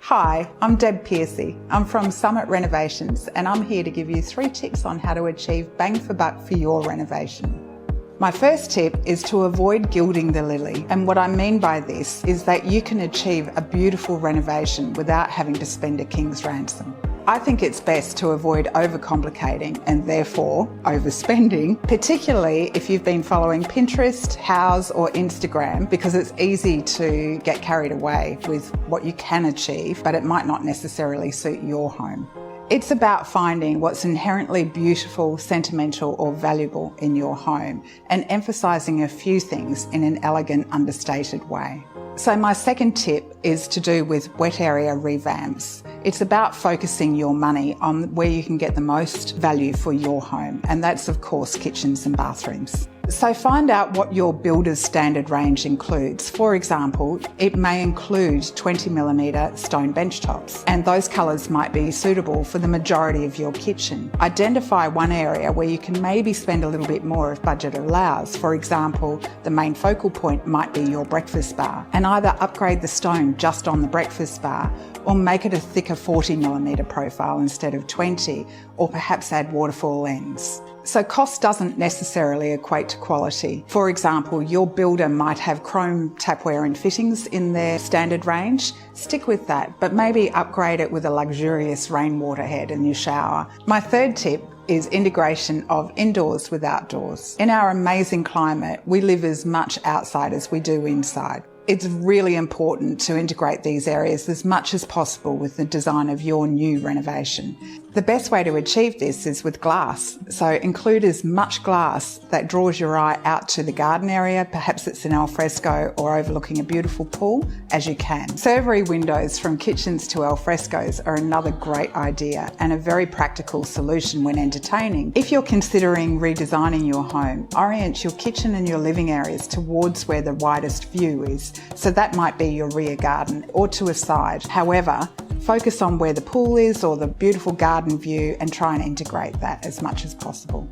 Hi, I'm Deb Pearcey. I'm from Summit Renovations and I'm here to give you 3 tips on how to achieve bang for buck for your renovation. My first tip is to avoid gilding the lily, and what I mean by this is that you can achieve a beautiful renovation without having to spend a king's ransom. I think it's best to avoid overcomplicating and therefore overspending, particularly if you've been following Pinterest, Houzz or Instagram, because it's easy to get carried away with what you can achieve, but it might not necessarily suit your home. It's about finding what's inherently beautiful, sentimental or valuable in your home and emphasising a few things in an elegant, understated way. So my second tip is to do with wet area revamps. It's about focusing your money on where you can get the most value for your home, and that's of course kitchens and bathrooms. So find out what your builder's standard range includes. For example, it may include 20mm stone bench tops, and those colours might be suitable for the majority of your kitchen. Identify one area where you can maybe spend a little bit more if budget allows. For example, the main focal point might be your breakfast bar, and either upgrade the stone just on the breakfast bar or make it a thicker 40mm profile instead of 20, or perhaps add waterfall ends. So cost doesn't necessarily equate to quality. For example, your builder might have chrome tapware and fittings in their standard range. Stick with that, but maybe upgrade it with a luxurious rainwater head in your shower. My third tip is integration of indoors with outdoors. In our amazing climate, we live as much outside as we do inside. It's really important to integrate these areas as much as possible with the design of your new renovation. The best way to achieve this is with glass. So include as much glass that draws your eye out to the garden area, perhaps it's an alfresco or overlooking a beautiful pool, as you can. Servery windows from kitchens to alfrescos are another great idea and a very practical solution when entertaining. If you're considering redesigning your home, orient your kitchen and your living areas towards where the widest view is. So that might be your rear garden or to a side. However, focus on where the pool is or the beautiful garden view and try and integrate that as much as possible.